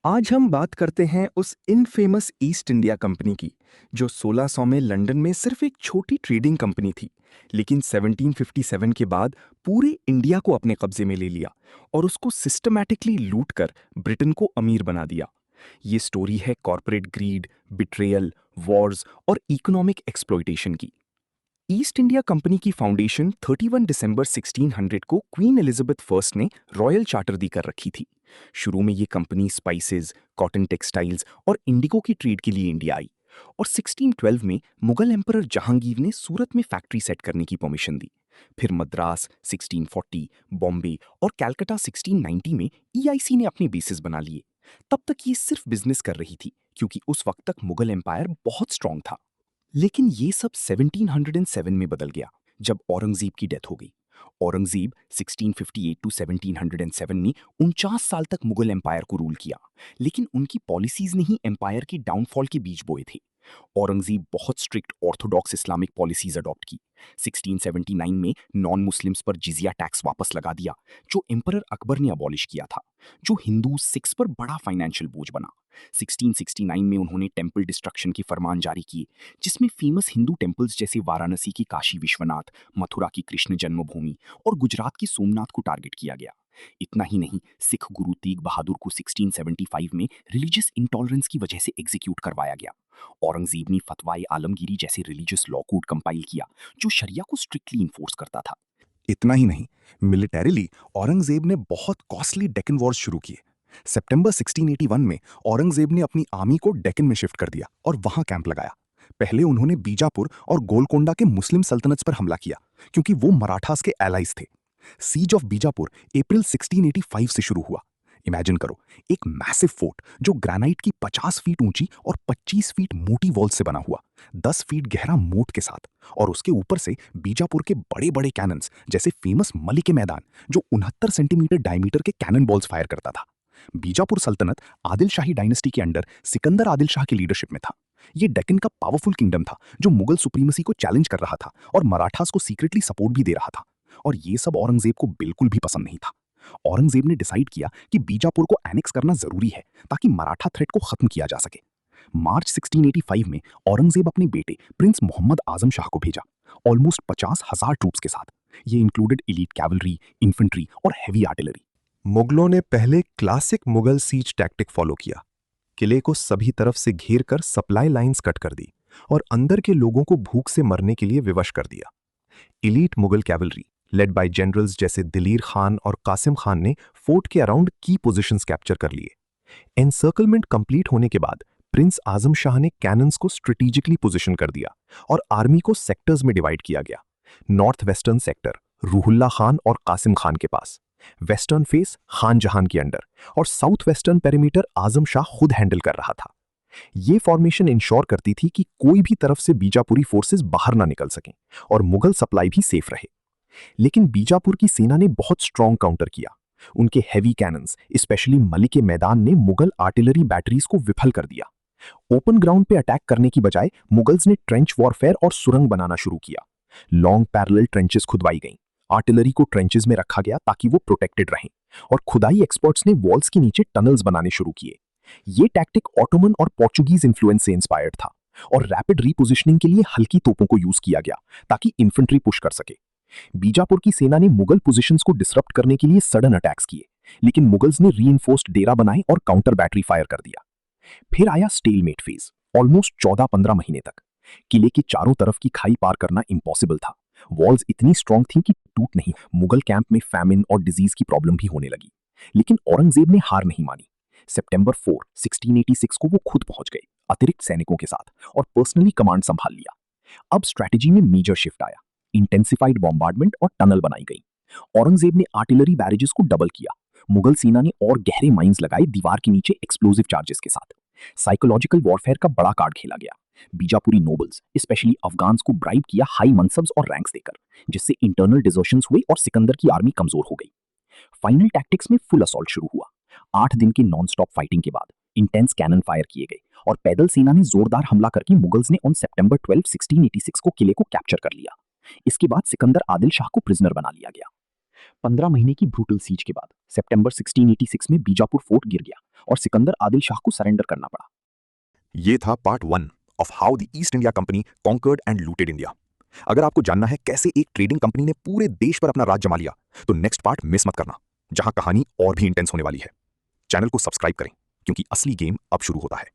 आज हम बात करते हैं उस इनफेमस ईस्ट इंडिया कंपनी की जो 1600 में लंदन में सिर्फ एक छोटी ट्रेडिंग कंपनी थी, लेकिन 1757 के बाद पूरे इंडिया को अपने कब्जे में ले लिया और उसको सिस्टमैटिकली लूट कर ब्रिटेन को अमीर बना दिया। ये स्टोरी है कॉर्पोरेट ग्रीड, बिट्रेयल, वॉर्स और इकोनॉमिक एक्सप्लॉयटेशन की। ईस्ट इंडिया कंपनी की फाउंडेशन 31 दिसंबर 1600 को क्वीन एलिजाबेथ फर्स्ट ने रॉयल चार्टर देकर रखी थी। शुरू में ये कंपनी स्पाइसेस, कॉटन टेक्सटाइल्स और इंडिगो की ट्रेड के लिए इंडिया आई और 1612 में मुगल एम्परर जहांगीर ने सूरत में फैक्ट्री सेट करने की परमिशन दी। फिर मद्रास 1640, बॉम्बे और कलकत्ता 1690 में ईआईसी ने अपने बेसिस बना लिए। तब तक ये सिर्फ बिजनेस कर रही थी क्योंकि उस वक्त तक मुगल एम्पायर बहुत स्ट्रांग था। लेकिन ये सब 1707 में बदल गया जब औरंगजेब की डेथ हो गई। औरंगजेब 1658 टू 1707 ने 49 साल तक मुगल एम्पायर को रूल किया, लेकिन उनकी पॉलिसीज ने ही एम्पायर के डाउनफॉल के बीज बोए थे। औरंगजेब बहुत strict Orthodox Islamic policies adopt की। 1679 में नॉन मुस्लिम्स पर जिजिया टैक्स वापस लगा दिया, जो एम्परर अकबर ने अबॉलिश किया था, जो हिंदू सिख्स पर बड़ा फाइनेंशियल बोझ बना। 1669 में उन्होंने टेम्पल डिस्ट्रक्शन के फरमान जारी किए, जिसमें फेमस हिंदू टेम्पल्स जैसे वाराणसी की काशी विश्वनाथ, मथुरा की कृष्ण जन्मभूमि और गुजरात की सोमनाथ को टारगेट किया गया। इतना ही नहीं, सिख गुरु तेग बहादुर को 1675 में रिलीजियस इंटॉलरेंस की वजह से एग्जीक्यूट करवाया गया। औरंगजेब ने फतवाए आलमगीरी जैसे रिलीजियस लॉ कोड कंपाइल किया, जो शरिया को स्ट्रिक्टली इन्फोर्स करता था। इतना ही नहीं, मिलिटरीली औरंगजेब ने बहुत कॉस्टली डेक्कन वॉर्स शुरू किए। सितंबर 1681 में औरंगजेब ने अपनी आर्मी को डेक्कन में शिफ्ट कर दिया और वहां कैंप लगाया। पहले उन्होंने बीजापुर और गोलकोंडा के मुस्लिम सल्तनत पर हमला किया क्योंकि वो मराठास के एलाइज थे। सीज ऑफ बीजापुर अप्रैल 1685 से शुरू हुआ। इमेजिन करो, एक मैसिव फोर्ट जो ग्रेनाइट की 50 फीट ऊंची और 25 फीट मोटी वॉल से बना हुआ, 10 फीट गहरा मोट के साथ, और उसके ऊपर से बीजापुर के बड़े बड़े कैनन्स जैसे फेमस मलिक के मैदान जो 69 सेंटीमीटर डायमीटर के कैनन बॉल्स फायर करता था। बीजापुर सल्तनत आदिल शाही डायनेस्टी के अंडर सिकंदर आदिल शाह की लीडरशिप में था। ये डेक्कन का पावरफुल किंगडम था जो मुगल सुप्रीमेसी को चैलेंज कर रहा था और मराठास को सीक्रेटली सपोर्ट भी दे रहा था। और ये सब औरंगजेब को बिल्कुल भी पसंद नहीं था। औरंगजेब ने डिसाइड किया कि बीजापुर को एनेक्स करना जरूरी है ताकि मराठा थ्रेट को खत्म किया जा सके। मार्च 1685 में औरंगजेब अपने बेटे प्रिंस मोहम्मद आजम शाह को भेजा, ऑलमोस्ट 50,000 ट्रूप्स के साथ। ये इंक्लूडेड एलीट कैवलरी, इन्फेंट्री और हैवी आर्टिलरी। मुगलों ने पहले classic Mughal siege tactic follow किया। किले को सभी तरफ से घेर कर सप्लाई लाइंस कट कर दी और अंदर के लोगों को भूख से मरने के लिए विवश कर दिया। Elite Mughal cavalry led by generals जैसे दिलीर खान और कासिम खान ने फोर्ट के अराउंड की पोजीशंस कैप्चर कर लिए। एनसर्कलमेंट कंप्लीट होने के बाद प्रिंस आजम शाह ने कैनन्स को स्ट्रेटेजिकली पोजीशन कर दिया और आर्मी को सेक्टर्स में डिवाइड किया गया। North western sector Ruhullah Khan और कासिम खान के पास, वेस्टर्न फेस खान जहान के अंडर, और साउथ वेस्टर्न पेरीमीटर आजम शाह खुद हैंडल कर रहा था। ये फॉर्मेशन इंश्योर करती थी कि कोई भी तरफ से बीजापुरी फोर्सेस बाहर ना निकल सकें और मुगल सप्लाई भी सेफ रहे। लेकिन बीजापुर की सेना ने बहुत स्ट्रॉन्ग काउंटर किया। उनके हैवी कैनन्स, स्पेशली मलिक के मैदान ने मुगल आर्टिलरी बैटरीज को विफल कर दिया। ओपन ग्राउंड पे अटैक करने की बजाय मुगल्स ने ट्रेंच वॉरफेयर और सुरंग बनाना शुरू किया। लॉन्ग पैरेलल ट्रेंचेस खुदवाई गईं, आर्टिलरी को ट्रेंचेस में रखा गया ताकि वो प्रोटेक्टेड रहें, और खुदाई एक्सपर्ट्स ने वॉल्स के नीचे टनल्स बनाने शुरू किए। ये टैक्टिक ऑटोमन और पोर्चुगीज इन्फ्लुएंस से इंस्पायर्ड था और रैपिड रीपोजिशनिंग के लिए हल्की तोपों को यूज किया गया ताकि इन्फेंट्री पुश कर सके। बीजापुर की सेना ने मुगल पोजीशंस को डिसरप्ट करने के लिए सडन अटैक्स किए, लेकिन मुगल्स ने रीइंफोर्स्ड डेरा बनाए और काउंटर बैटरी फायर कर दिया। फिर आया स्टेलमेट फेज, ऑलमोस्ट 14-15 महीने तक। किले के चारों तरफ की खाई पार करना इम्पॉसिबल था। वॉल्स इतनी स्ट्रांग थी कि टूट नहीं। मुगल कैंप में फैमिन और डिजीज की प्रॉब्लम भी होने लगी, लेकिन औरंगजेब ने हार नहीं मानी। सितंबर 4, 1686 को वो खुद पहुंच गए अतिरिक्त सैनिकों के साथ और पर्सनली कमांड संभाल लिया। अब स्ट्रैटेजी में मेजर शिफ्ट आया। इंटेंसिफाइड बॉम्बार्डमेंट और टनल बनाई गई। औरंगजेब ने आर्टिलरी बैरेजेस को डबल किया। मुगल सेना ने और गहरे माइंस लगाए दीवार के नीचे एक्सप्लोजिव चार्जेस के साथ। साइकोलॉजिकल वॉरफेयर का बड़ा कार्ड खेला गया। बीजापुरी नोबल्स, स्पेशली अफगान्स, को ब्राइब किया हाई मनसब्स और रैंक्स देकर, जिससे इंटरनल डिजर्शंस हुए और सिकंदर की आर्मी कमजोर हो गई। फाइनल टैक्टिक्स में फुल असॉल्ट शुरू हुआ। 8 दिन की नॉन स्टॉप फाइटिंग के बाद इंटेंस कैनन फायर किए गए और पैदल सेना ने जोरदार हमला करके मुगल्स ने ऑन सितंबर 12, 1686 को किले को कैप्चर कर लिया। इसके बाद सिकंदर आदिल शाह को प्रिजनर बना लिया गया। 15 महीने की ब्रूटल सीज के बाद सितंबर 1686 में बीजापुर फोर्ट गिर गया और सिकंदर आदिल शाह को सरेंडर करना पड़ा। ये था part 1 of how the East India Company conquered and looted India. अगर आपको जानना है कैसे एक ट्रेडिंग कंपनी ने पूरे देश पर अपना राज जमा लिया, तो नेक्स्ट पार्ट मिस मत करना, जहां कहानी और भी इंटेंस होने वाली है। चैनल को सब्सक्राइब करें, क्योंकि असली गेम अब शुरू होता है।